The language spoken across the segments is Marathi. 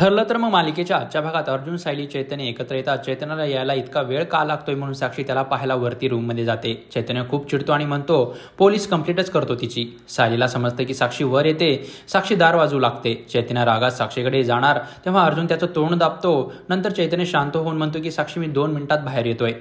ठरलं तर मग मालिकेच्या आजच्या भागात अर्जुन, सायली, चैतन्य एकत्र येतात. चैतन्याला यायला इतका वेळ का लागतोय म्हणून साक्षी त्याला पाहायला वरती रूममध्ये जाते. चैतन्य खूप चिडतो आणि म्हणतो पोलीस कंप्लेंटच करतो तिची. सायलीला समजतं की साक्षी वर येते. साक्षी दार वाजवू लागते. चैतन्य रागात साक्षीकडे जाणार तेव्हा अर्जुन त्याचं तोंड दाबतो. नंतर चैतन्य शांत होऊन म्हणतो की साक्षी मी 2 मिनिटात बाहेर येतोय.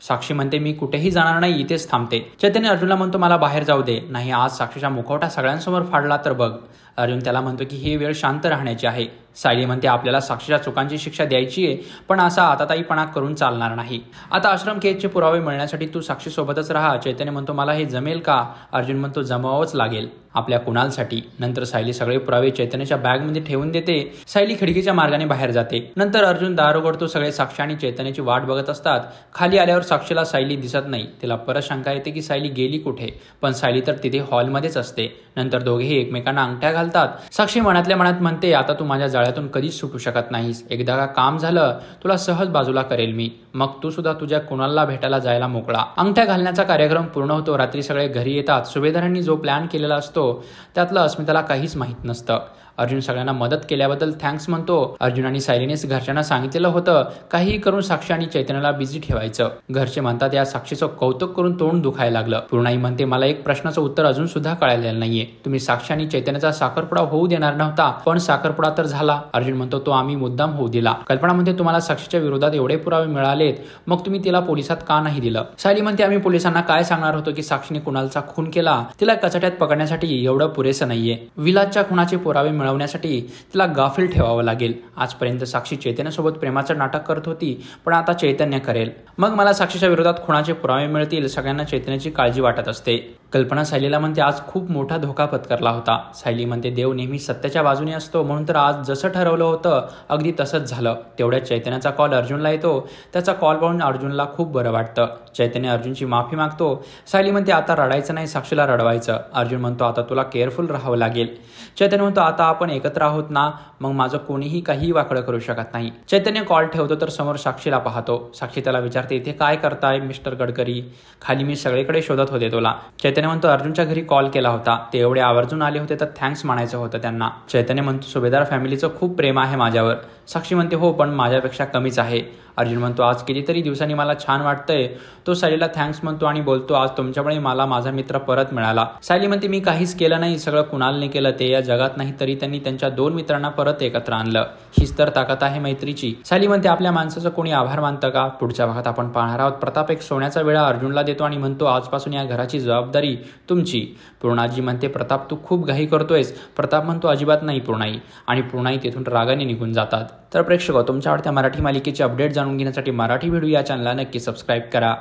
साक्षी म्हणते मी कुठेही जाणार नाही, इथेच थांबते. चैतन्य अर्जुनला म्हणतो मला बाहेर जाऊ दे. नाही आज साक्षीचा मुखवटा सगळ्यांसमोर फाडला तर बघ. अर्जुन त्याला म्हणतो की ही वेळ शांत राहण्याची आहे. सायली म्हणते आपल्याला साक्षीच्या चुकांची शिक्षा द्यायची आहे, पण असा आताताईपणा करून चालणार नाही. आता आश्रम केसचे पुरावे मिळण्यासाठी तू साक्षीसोबतच राहा. चैतन्य म्हणतो मला हे जमेल का? अर्जुन म्हणतो जमावंच लागेल आपल्या कुणालसाठी. नंतर सायली सगळे पुरावे चैतन्याच्या बॅगमध्ये ठेवून देते. सायली खिडकीच्या मार्गाने बाहेर जाते. नंतर अर्जुन दार उघडतो. सगळे साक्षी आणि चैतन्याची वाट बघत असतात. खाली आल्यावर साक्षीला सायली दिसत नाही. तिला परत शंका येते की सायली गेली कुठे, पण सायली तर तिथे हॉलमध्येच असते. नंतर दोघेही एकमेकांना अंगठ्या घालतात. साक्षी मनातल्या मनात म्हणते आता तू माझ्या जाळ्यातून कधीच सुटू शकत नाहीस. एकदा का काम झालं तुला सहज बाजूला करेल मी, मग तू सुद्धा तुझ्या कुणालला भेटायला जायला मोकळा. अंगठ्या घालण्याचा कार्यक्रम पूर्ण होतो. रात्री सगळे घरी येतात. सुभेदारांनी जो प्लॅन केलेला असतो त्यातलं अस्मिताला काहीच माहीत नसतं. अर्जुन सगळ्यांना मदत केल्याबद्दल थँक्स म्हणतो. अर्जुन आणि सायलीनेच घरच्यांना सांगितलेलं होतं काहीही करून साक्षी आणि चैतन्याला बिझी ठेवायचं. घरचे म्हणतात या साक्षीचं कौतुक करून तोंड दुखायला लागलं. पूर्णाई म्हणते मला एक प्रश्नाचं उत्तर अजून सुद्धा कळालेलं नाहीये. तुम्ही साक्षी आणि चैतन्याचा साखरपुडा होऊ देणार नव्हता, पण साखरपुडा तर झाला. अर्जुन म्हणतो तो आम्ही मुद्दाम होऊ दिला. कल्पना म्हणते तुम्हाला साक्षीच्या विरोधात एवढे पुरावे मिळालेत, मग तुम्ही तिला पोलिसात का नाही दिलं? सायली म्हणते आम्ही पोलिसांना काय सांगणार होतो की साक्षीने कुणालचा खून केला. तिला कचाट्यात पकडण्यासाठी एवढं पुरेसं नाहीये. विलासच्या खुनाचे पुरावे मिळवण्यासाठी तिला गाफील ठेवावं लागेल. आजपर्यंत साक्षी चैतन्यासोबत प्रेमाचं नाटक करत होती, पण आता चैतन्य करेल. मग मला साक्षीच्या विरोधात खुनाचे पुरावे मिळतील. सगळ्यांना चैतन्याची काळजी वाटत असते. कल्पना सायलीला म्हणते आज खूप मोठा धोका पत्करला होता. सायली म्हणते देव नेहमी सत्याच्या बाजूने असतो, म्हणून तर आज जसं ठरवलं होतं अगदी तसंच झालं. तेवढ्यात चैतन्याचा कॉल अर्जुनला येतो. त्याचा कॉल पाहून अर्जुनला खूप बरं वाटतं. चैतन्य अर्जुनची माफी मागतो. सायली म्हणते आता रडायचं नाही, साक्षीला रडवायचं. अर्जुन म्हणतो आता तुला केअरफुल राहावं लागेल. चैतन्य म्हणतो आता आपण एकत्र आहोत ना, मग माझं कोणीही काही वाकडं करू शकत नाही. चैतन्य कॉल ठेवतो तर समोर साक्षीला पाहतो. साक्षी त्याला विचारते इथे काय करताय मिस्टर गडकरी? खाली मी सगळीकडे शोधत होते तुला. चैतन्य म्हणतो अर्जुनच्या घरी कॉल केला होता, ते एवढे आवर्जून आले होते तर थँक्स म्हणायचं होतं त्यांना. चैतन्य म्हणतो सुभेदार फॅमिलीचं खूप प्रेम आहे माझ्यावर. साक्षी म्हणते हो, पण माझ्यापेक्षा कमीच आहे. अर्जुन म्हणतो आज कितीतरी दिवसांनी मला छान वाटतंय. तो सायलीला थँक्स म्हणतो आणि बोलतो आज तुमच्यामुळे मला माझा मित्र परत मिळाला. सायली म्हणते मी काहीच केलं नाही, सगळं कुणालने केलं. ते या जगात नाही तरी त्यांनी त्यांच्या 2 मित्रांना परत एकत्र आणलं. हीच तर ताकद आहे मैत्रीची. सायली म्हणते आपल्या माणसाचं कोणी आभार मानतं का? पुढच्या भागात आपण पाहणार आहोत. प्रताप एक सोन्याचा वेळा अर्जुनला देतो आणि म्हणतो आजपासून या घराची जबाबदारी तुमची. पूर्णाजी म्हणते प्रताप तू खूप घाई करतोयस. प्रताप म्हणतो अजिबात नाही पूर्णाई. आणि पूर्णाई तिथून रागाने निघून जातात. तर प्रेक्षक तुमच्या आवडत्या मराठी मालिकेचे अपडेट जाणून घेण्यासाठी मराठी व्हिडिओ या चॅनलला नक्की सबस्क्राईब करा.